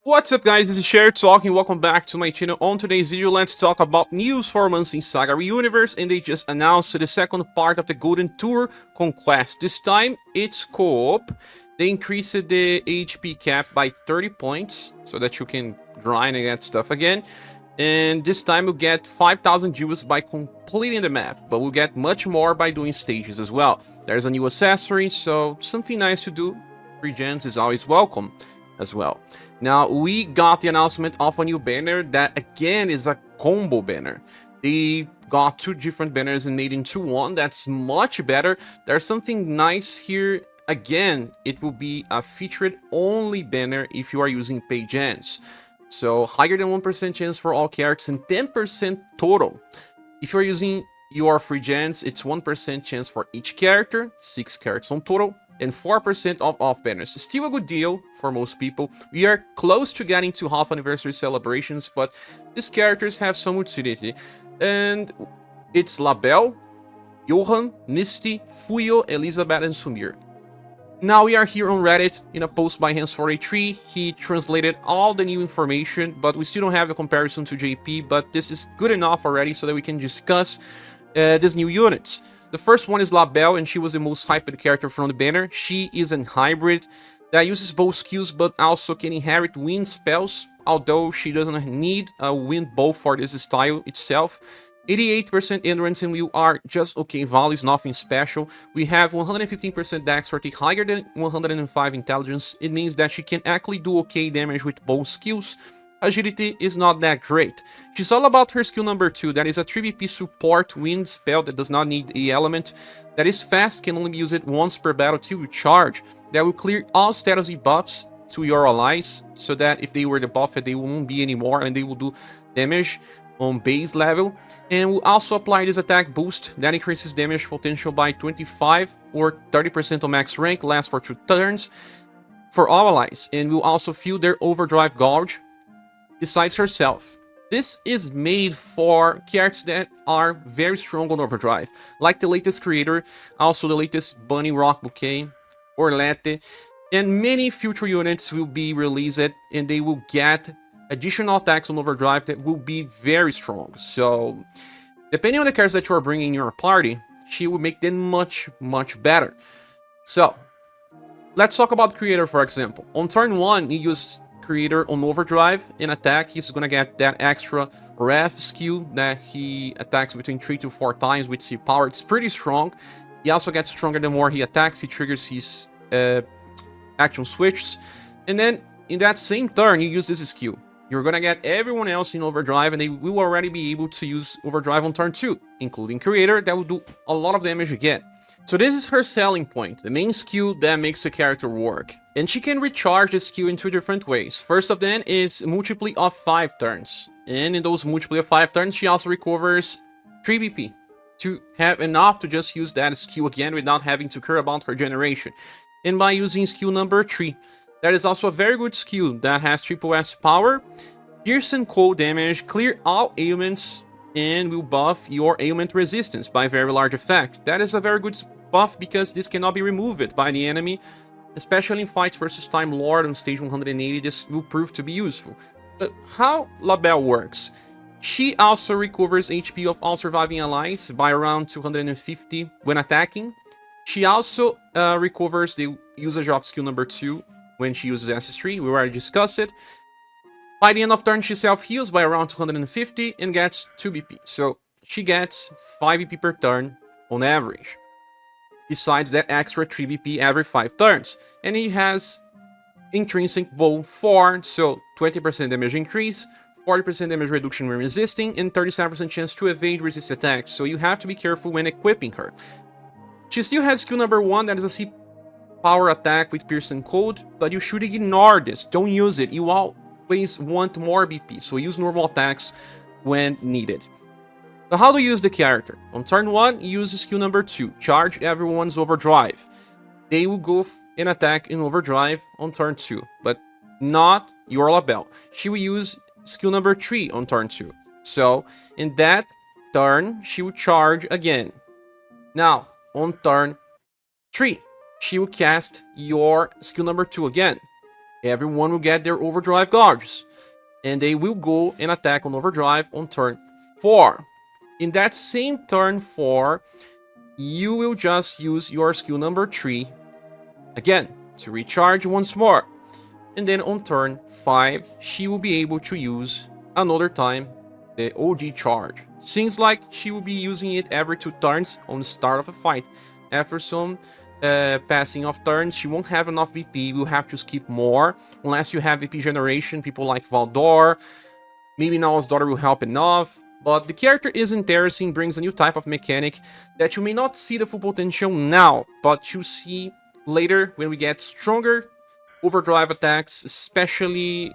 What's up guys, this is ScherBR talking, welcome back to my channel. On today's video, let's talk about news for months in SaGa Universe, and they just announced the second part of the Golden Tour Conquest. This time, it's co-op. They increased the HP cap by 30 points, so that you can grind and get stuff again. And this time we'll get 5,000 jewels by completing the map, but we'll get much more by doing stages as well. There's a new accessory, so something nice to do. Free gens is always welcome as well. Now, we got the announcement of a new banner that, again, is a combo banner. They got two different banners and made into one. That's much better. There's something nice here. Again, it will be a featured-only banner if you are using paid gens. So, higher than 1% chance for all characters and 10% total. If you're using your free gens, it's 1% chance for each character, 6 characters on total, and 4% off banners. Still a good deal for most people. We are close to getting to half anniversary celebrations, but these characters have some utility. And it's Labelle, Johan, Misty, Fuyo, Elizabette, and Suur. Now we are here on Reddit in a post by Hans43. He translated all the new information, but we still don't have a comparison to JP, but this is good enough already so that we can discuss these new units. The first one is Labelle, and she was the most hyped character from the banner. She is a hybrid that uses both skills but also can inherit wind spells, although she doesn't need a wind bow for this style itself. 88% endurance and will are just okay values, nothing special. We have 115% dexterity, higher than 105 intelligence. It means that she can actually do okay damage with both skills. Agility is not that great. She's all about her skill number 2, that is a 3BP support wind spell that does not need the element, that is fast, can only be used once per battle till you charge, that will clear all status debuffs to your allies, so that if they were debuffed, they won't be anymore and they will do damage on base level, and will also apply this attack boost that increases damage potential by 25 or 30% on max rank, lasts for 2 turns for all allies, and will also fuel their overdrive gauge besides herself. This is made for characters that are very strong on overdrive, like the latest creator, also the latest Bunny Rock Bouquet, Orlette, and many future units will be released and they will get additional attacks on overdrive that will be very strong. So, depending on the characters that you are bringing in your party, she will make them much better. So, let's talk about creator, for example. On turn 1, you use creator on overdrive in attack. He's gonna get that extra ref skill that he attacks between 3 to 4 times with C power. It's pretty strong. He also gets stronger the more he attacks. He triggers his action switches, and then in that same turn you use this skill. You're gonna get everyone else in overdrive, and they will already be able to use overdrive on turn 2, including creator. That will do a lot of damage again. So this is her selling point, the main skill that makes the character work. And she can recharge the skill in 2 different ways. First of them is multiply of 5 turns. And in those multiply of 5 turns, she also recovers 3 BP to have enough to just use that skill again without having to care about her generation. And by using skill number 3, that is also a very good skill that has triple S power, pierce and cold damage, clear all ailments, and will buff your ailment resistance by very large effect. That is a very good buff because this cannot be removed by the enemy, especially in fights versus Time Lord on stage 180. This will prove to be useful. But how Labelle works? She also recovers HP of all surviving allies by around 250 when attacking. She also recovers the usage of skill number 2 when she uses SS3. We already discussed it. By the end of turn, she self-heals by around 250 and gets 2 BP. So she gets 5 BP per turn on average. Besides that extra 3 BP every 5 turns. And he has intrinsic bow 4, so 20% damage increase, 40% damage reduction when resisting, and 37% chance to evade resist attacks. So you have to be careful when equipping her. She still has skill number 1, that is a C power attack with Pierce and Cold, but you should ignore this. Don't use it. You always want more BP, so use normal attacks when needed. So how to use the character? On turn 1, use skill number 2, charge everyone's overdrive. They will go and attack in overdrive on turn 2, but not your Labelle. She will use skill number 3 on turn 2. So in that turn, she will charge again. Now, on turn 3, she will cast your skill number 2 again. everyone will get their overdrive gauges, and they will go and attack on overdrive on turn 4. In that same turn 4, you will just use your skill number 3 again to recharge once more. And then on turn 5, she will be able to use another time the OG charge. Seems like she will be using it every 2 turns on the start of a fight. After some passing of turns, she won't have enough BP, we'll have to skip more, unless you have BP generation, people like Valdor, maybe Now's daughter will help enough. But the character is interesting, brings a new type of mechanic that you may not see the full potential now, but you see later when we get stronger overdrive attacks, especially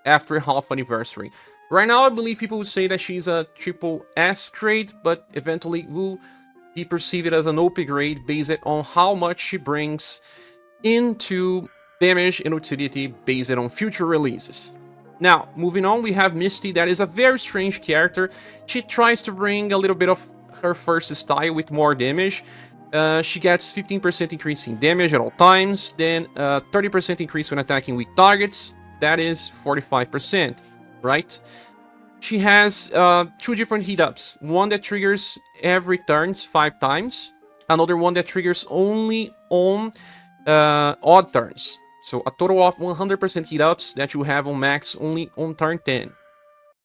after half anniversary. Right now, I believe people would say that she's a triple S grade, but eventually will be perceived as an OP grade based on how much she brings into damage and utility based on future releases. Now, moving on, we have Misty, that is a very strange character. She tries to bring a little bit of her first style with more damage. She gets 15% increase in damage at all times, then 30% increase when attacking weak targets. That is 45%, right? She has 2 different heat-ups. One that triggers every turn 5 times. Another one that triggers only on odd turns. So a total of 100% heat-ups that you have on max only on turn 10.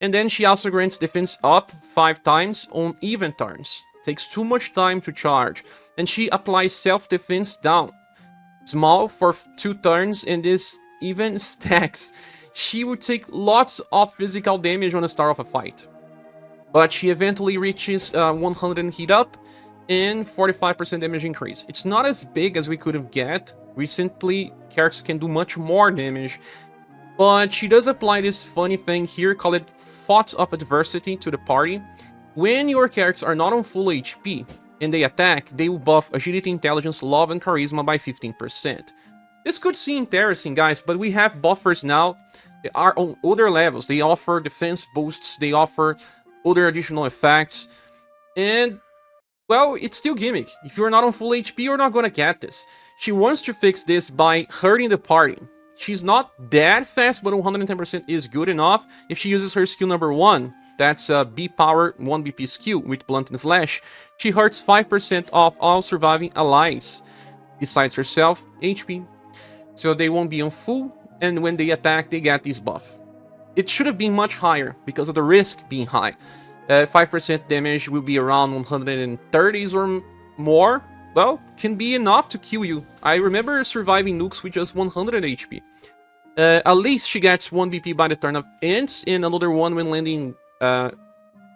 And then she also grants defense up 5 times on even turns. Takes too much time to charge. And she applies self-defense down. Small for 2 turns, and this even stacks. She would take lots of physical damage on the start of a fight. But she eventually reaches 100 heat up and 45% damage increase. It's not as big as we could have get. Recently, characters can do much more damage. But she does apply this funny thing here, called it Thoughts of Adversity, to the party. When your characters are not on full HP and they attack, they will buff Agility, Intelligence, Love, and Charisma by 15%. This could seem interesting, guys, but we have buffers now. They are on other levels. They offer defense boosts, they offer other additional effects, and, well, it's still gimmick. If you're not on full HP, you're not gonna get this. She wants to fix this by hurting the party. She's not that fast, but 110% is good enough if she uses her skill number 1. That's a B-power 1 BP skill with Blunt and Slash. She hurts 5% of all surviving allies, besides herself, HP. So they won't be on full, and when they attack, they get this buff. It should have been much higher, because of the risk being high. 5% damage will be around 130s or more. Well, can be enough to kill you. I remember surviving nukes with just 100 HP. At least she gets 1 BP by the turn of ends, and another one when landing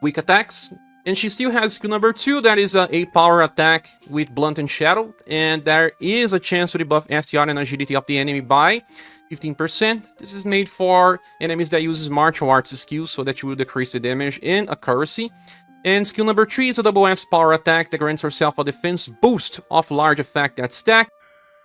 weak attacks. And she still has skill number 2, that is a 8-power attack with Blunt and Shadow, and there is a chance to debuff STR and agility of the enemy by 15%. This is made for enemies that uses martial arts skills, so that you will decrease the damage and accuracy. And skill number 3 is a double S power attack that grants herself a defense boost of large effect that stack,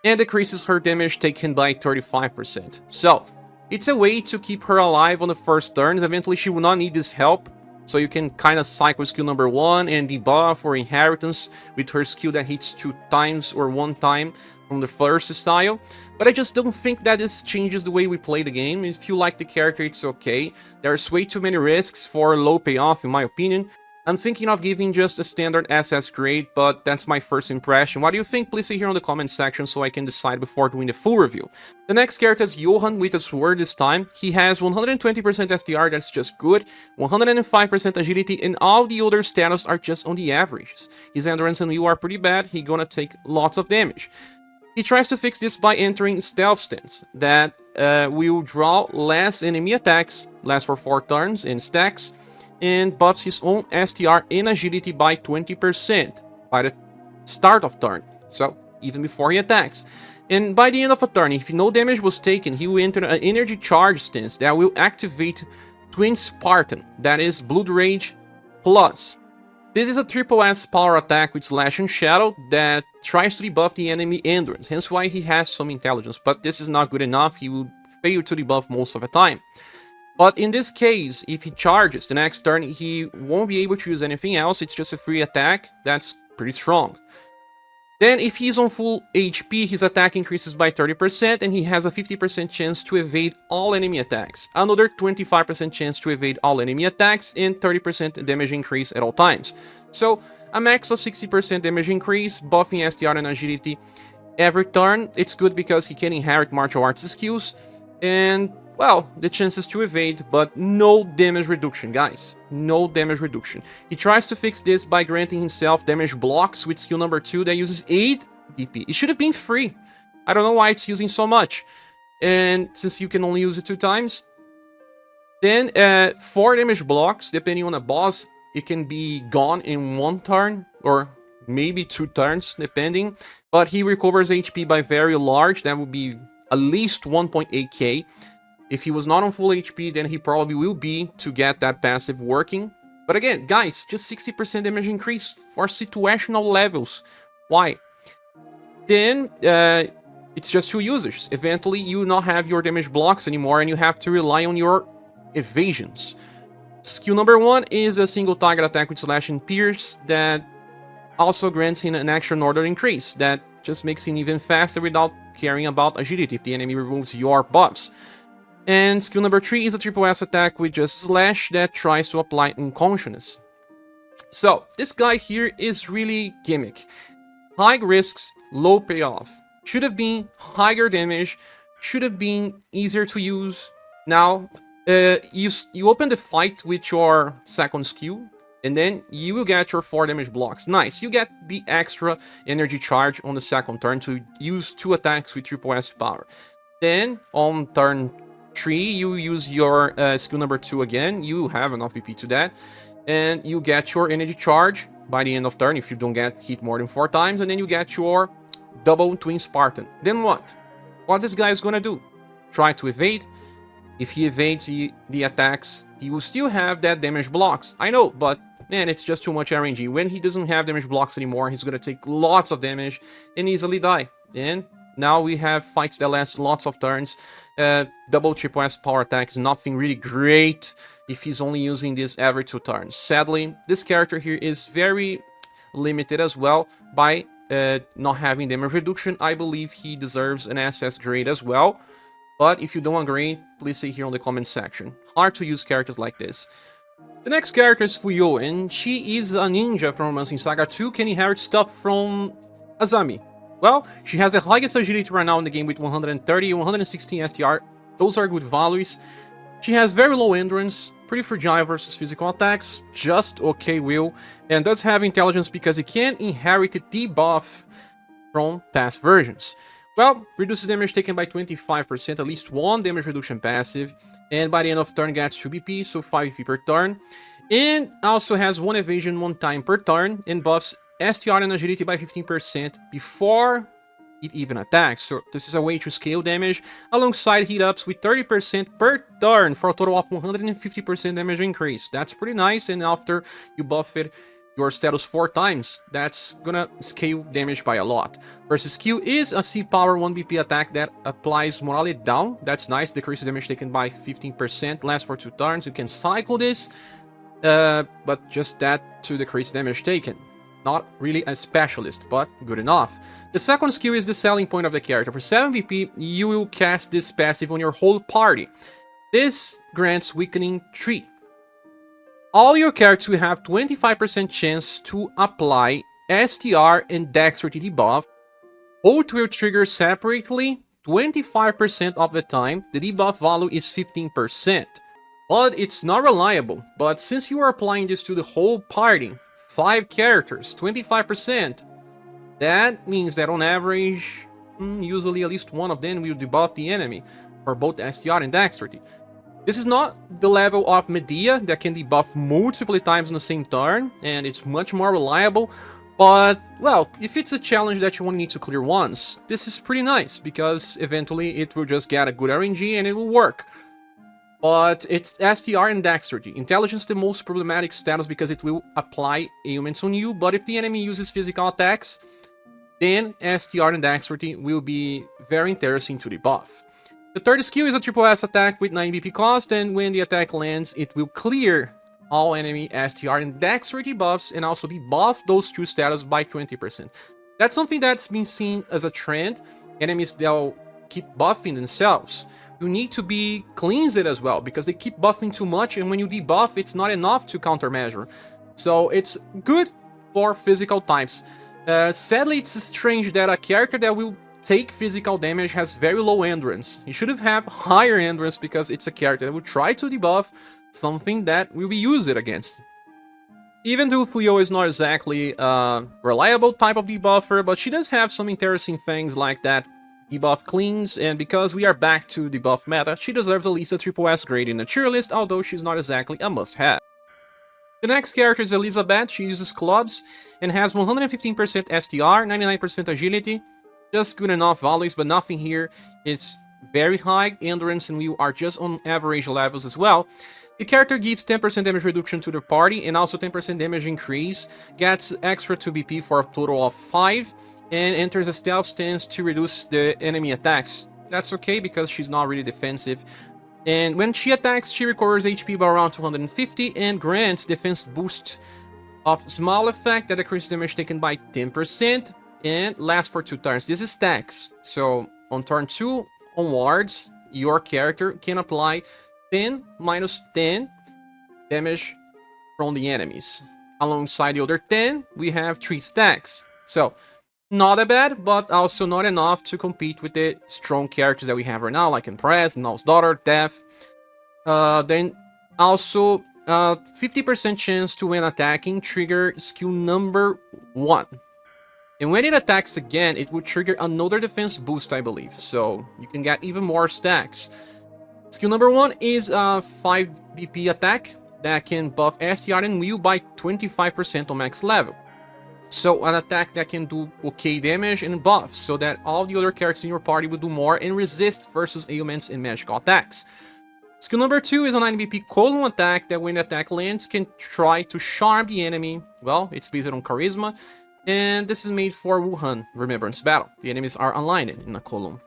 and decreases her damage taken by 35%. So, it's a way to keep her alive on the first turns. Eventually she will not need this help, so you can kind of cycle skill number 1 and debuff or inheritance with her skill that hits 2 times or 1 time from the first style. But I just don't think that this changes the way we play the game. If you like the character, it's okay. There's way too many risks for low payoff, in my opinion. I'm thinking of giving just a standard SS grade, but that's my first impression. What do you think? Please say here in the comment section so I can decide before doing the full review. The next character is Johan with a Suur this time. He has 120% STR, that's just good, 105% agility, and all the other status are just on the averages. His endurance and will are pretty bad, he gonna take lots of damage. He tries to fix this by entering stealth stance, that will draw less enemy attacks, lasts for 4 turns and stacks, and buffs his own STR and agility by 20% by the start of turn, so even before he attacks. And by the end of a turn, if no damage was taken, he will enter an energy charge stance that will activate Twin Spartan, that is Blood Rage Plus. This is a triple S power attack with Slash and Shadow that tries to debuff the enemy endurance, hence why he has some intelligence, but this is not good enough, he will fail to debuff most of the time. But in this case, if he charges the next turn, he won't be able to use anything else, it's just a free attack, that's pretty strong. Then if he's on full HP, his attack increases by 30% and he has a 50% chance to evade all enemy attacks, another 25% chance to evade all enemy attacks, and 30% damage increase at all times. So a max of 60% damage increase, buffing STR and agility every turn. It's good because he can inherit martial arts skills, and well, the chances to evade, but no damage reduction, guys. No damage reduction. He tries to fix this by granting himself damage blocks with skill number 2 that uses 8 BP. It should have been free. I don't know why it's using so much. And since you can only use it 2 times, then 4 damage blocks, depending on a boss, it can be gone in 1 turn, or maybe 2 turns, depending. But he recovers HP by very large, that would be at least 1.8k. If he was not on full HP, then he probably will be to get that passive working. But again, guys, just 60% damage increase for situational levels. Why? Then it's just 2 users. Eventually, you will not have your damage blocks anymore, and you have to rely on your evasions. Skill number 1 is a single target attack with slash and pierce that also grants him an extra order increase. That just makes him even faster without caring about agility if the enemy removes your buffs. And skill number 3 is a triple S attack with just slash that tries to apply unconsciousness. So this guy here is really gimmick. High risks, low payoff. Should have been higher damage, should have been easier to use. Now, you open the fight with your second skill, and then you will get your 4 damage blocks. Nice, you get the extra energy charge on the second turn to use 2 attacks with triple S power. Then, on turn 3, you use your skill number 2 again, you have enough BP to that, and you get your energy charge by the end of turn if you don't get hit more than 4 times, and then you get your double twin Spartan. Then what? What this guy is gonna do? Try to evade. If he evades the attacks, he will still have that damage blocks. I know, but man, it's just too much RNG. When he doesn't have damage blocks anymore, he's gonna take lots of damage and easily die. And now we have fights that last lots of turns. Double triple S power attack is nothing really great if he's only using this every 2 turns. Sadly, this character here is very limited as well by not having damage reduction. I believe he deserves an SS grade as well. But if you don't agree, please say here on the comment section. Hard to use characters like this. The next character is Fuyo, and she is a ninja from Romancing Saga 2, can inherit stuff from Azami. Well, she has the highest agility right now in the game with 130 and 116 STR. Those are good values. She has very low endurance, pretty fragile versus physical attacks, just okay will, and does have intelligence because it can inherit the debuff from past versions. Well, reduces damage taken by 25%, at least 1 damage reduction passive, and by the end of turn gets 2 BP, so 5 BP per turn. And also has 1 evasion 1 time per turn, and buffs STR and agility by 15% before it even attacks. So this is a way to scale damage, alongside heat ups with 30% per turn, for a total of 150% damage increase. That's pretty nice, and after you buff it, your status 4 times, that's gonna scale damage by a lot. Versus Q is a C power 1 BP attack that applies morale down. That's nice, decreases damage taken by 15%, lasts for 2 turns. You can cycle this, but just that to decrease damage taken. Not really a specialist, but good enough. The second skill is the selling point of the character. For 7 BP, you will cast this passive on your whole party. This grants Weakening 3. All your characters will have 25% chance to apply STR and Dexterity debuff. Both will trigger separately 25% of the time. The debuff value is 15%. But it's not reliable. But since you are applying this to the whole party, 5 characters, 25%, that means that on average, usually at least one of them will debuff the enemy for both STR and Dexterity. This is not the level of Medea that can debuff multiple times in the same turn, and it's much more reliable, but, well, if it's a challenge that you only need to clear once, this is pretty nice, because eventually it will just get a good RNG and it will work. But it's STR and Dexterity. Intelligence the most problematic status because it will apply ailments on you, but if the enemy uses physical attacks, then STR and Dexterity will be very interesting to debuff. The third skill is a triple S attack with 9 BP cost, and when the attack lands, it will clear all enemy STR and Dexterity buffs, and also debuff those 2 status by 20%. That's something that's been seen as a trend. Enemies, they'll keep buffing themselves. You need to be cleansed as well, because they keep buffing too much, and when you debuff, it's not enough to countermeasure. So it's good for physical types. Sadly, it's strange that a character that will take physical damage has very low endurance. He should have higher endurance, because it's a character that will try to debuff something that will be used against. Even though Fuyo is not exactly a reliable type of debuffer, but she does have some interesting things like that debuff cleans, and because we are back to debuff meta, she deserves at least a triple S grade in the tier list, although she's not exactly a must-have. The next character is Elizabette. She uses clubs and has 115% STR, 99% agility, just good enough values, but nothing here. It's very high endurance, and we are just on average levels as well. The character gives 10% damage reduction to the party and also 10% damage increase, gets extra 2 BP for a total of 5, and enters a stealth stance to reduce the enemy attacks. That's okay because she's not really defensive. And when she attacks, she recovers HP by around 250 and grants defense boost of small effect that decreases damage taken by 10% and lasts for 2 turns. This is stacks, so on turn 2 onwards, your character can apply 10 minus 10 damage from the enemies. Alongside the other 10, we have 3 stacks. So, not that bad, but also not enough to compete with the strong characters that we have right now, like Empress, Null's Daughter, Death. Then also 50% chance to, when attacking, trigger skill number 1. And when it attacks again, it will trigger another defense boost, I believe. So you can get even more stacks. Skill number 1 is a 5 BP attack that can buff STR and will by 25% on max level. So an attack that can do okay damage and buff, so that all the other characters in your party will do more and resist versus ailments and magical attacks. Skill number 2 is a 9 BP column attack that when the attack lands can try to charm the enemy. Well, it's based on charisma, and this is made for Wuhan Remembrance Battle. The enemies are aligned in a column.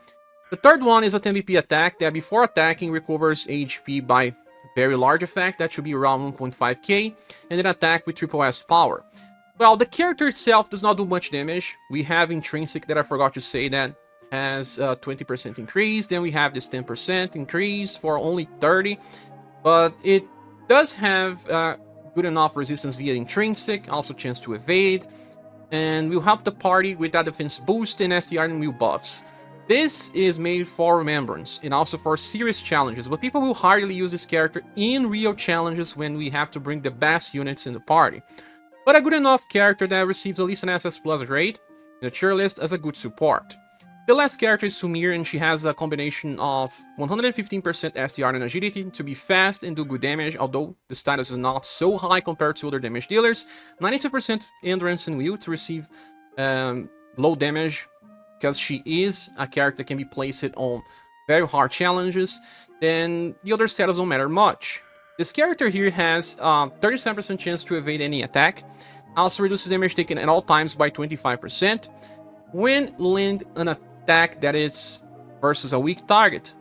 The third one is a 10 BP attack that before attacking recovers HP by very large effect, that should be around 1.5k, and an attack with triple S power. Well, the character itself does not do much damage. We have intrinsic that I forgot to say that has a 20% increase, then we have this 10% increase for only 30, but it does have good enough resistance via intrinsic, also chance to evade, and will help the party with that defense boost and STR and will buffs. This is made for Remembrance and also for serious challenges, but people will hardly use this character in real challenges when we have to bring the best units in the party. But a good enough character that receives at least an SS plus grade in the tier list as a good support. The last character is Suur, and she has a combination of 115% STR and agility to be fast and do good damage, although the status is not so high compared to other damage dealers. 92% endurance and will to receive low damage, because she is a character that can be placed on very hard challenges, then the other status don't matter much. This character here has 37% chance to evade any attack, also reduces damage taken at all times by 25%. When land an attack that is versus a weak target,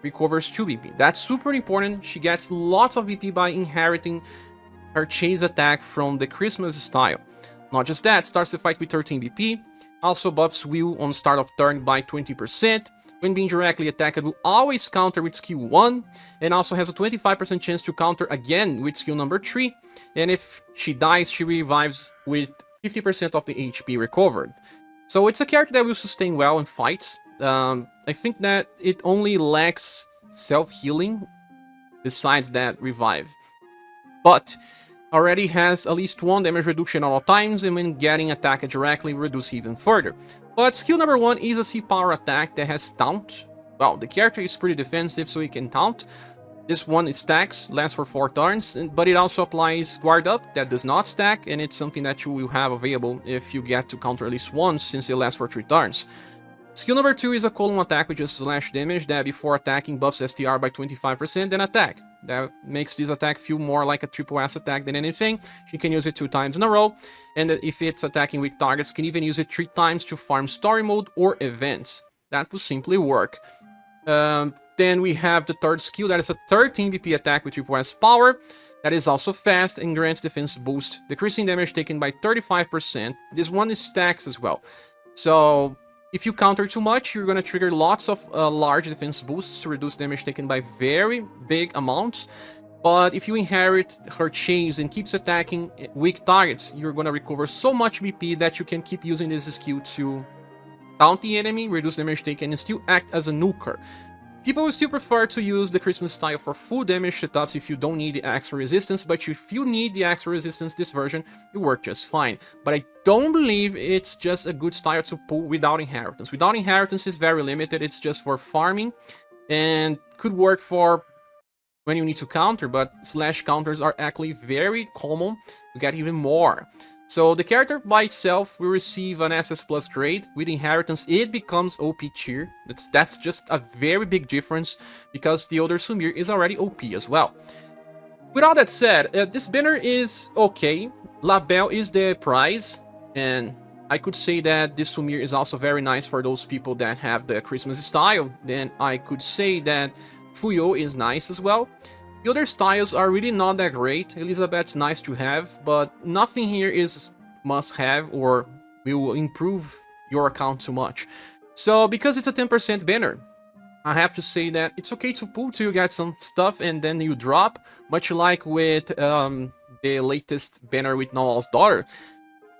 recovers 2 BP. That's super important. She gets lots of BP by inheriting her chase attack from the Christmas style. Not just that, starts the fight with 13 BP, also buffs will on start of turn by 20%. When being directly attacked, will always counter with skill 1, and also has a 25% chance to counter again with skill number 3, and if she dies, she revives with 50% of the HP recovered. So it's a character that will sustain well in fights. I think that it only lacks self-healing, besides that revive. But already has at least 1 damage reduction at all times, and when getting attacked directly, reduce even further. But skill number 1 is a C-power attack that has taunt. Well, the character is pretty defensive, so he can taunt. This one is stacks, lasts for 4 turns, but it also applies guard up that does not stack, and it's something that you will have available if you get to counter at least once, since it lasts for 3 turns. Skill number 2 is a column attack with just slash damage that before attacking buffs STR by 25%, then attack. That makes this attack feel more like a triple S attack than anything. She can use it 2 times in a row, and if it's attacking weak targets, can even use it 3 times to farm story mode or events. That will simply work. Then we have the third skill, that is a 13 BP attack with triple S power. That is also fast and grants defense boost, decreasing damage taken by 35%. This one is stacks as well. So if you counter too much, you're gonna trigger lots of large defense boosts to reduce damage taken by very big amounts. But if you inherit her chase and keeps attacking weak targets, you're gonna recover so much BP that you can keep using this skill to taunt the enemy, reduce damage taken, and still act as a nuker. People will still prefer to use the Christmas style for full damage setups if you don't need the extra resistance, but if you need the extra resistance, this version will work just fine. But I don't believe it's just a good style to pull without inheritance. Without inheritance, it's very limited, it's just for farming, and could work for when you need to counter, but slash counters are actually very common to get even more. So the character by itself will receive an SS plus grade. With inheritance, it becomes OP tier. That's just a very big difference because the other Sumir is already OP as well. With all that said, this banner is okay. Labelle is the prize, and I could say that this Sumir is also very nice for those people that have the Christmas style. Then I could say that Fuyo is nice as well. The other styles are really not that great. Elizabette's nice to have, but nothing here is must have or will improve your account too much. So because it's a 10% banner, I have to say that it's okay to pull till you get some stuff and then you drop, much like with the latest banner with Noel's daughter.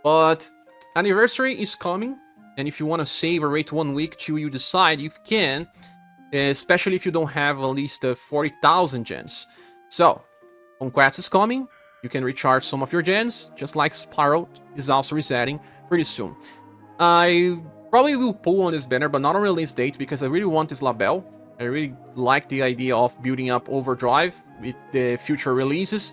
But anniversary is coming, and if you want to save or wait 1 week till you decide, you can. Especially if you don't have at least 40,000 gens. So, Conquest is coming, you can recharge some of your gens, just like Spiral is also resetting pretty soon. I probably will pull on this banner, but not on release date, because I really want this Labelle. I really like the idea of building up Overdrive with the future releases.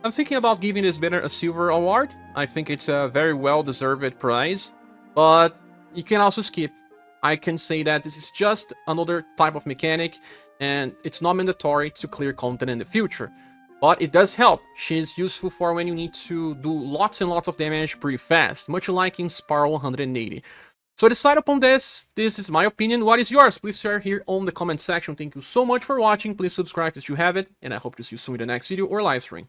I'm thinking about giving this banner a silver award. I think it's a very well-deserved prize, but you can also skip. I can say that this is just another type of mechanic, and it's not mandatory to clear content in the future. But it does help. She's useful for when you need to do lots and lots of damage pretty fast, much like in Spiral 180. So decide upon this. This is my opinion. What is yours? Please share here on the comment section. Thank you so much for watching. Please subscribe if you haven't, and I hope to see you soon in the next video or live stream.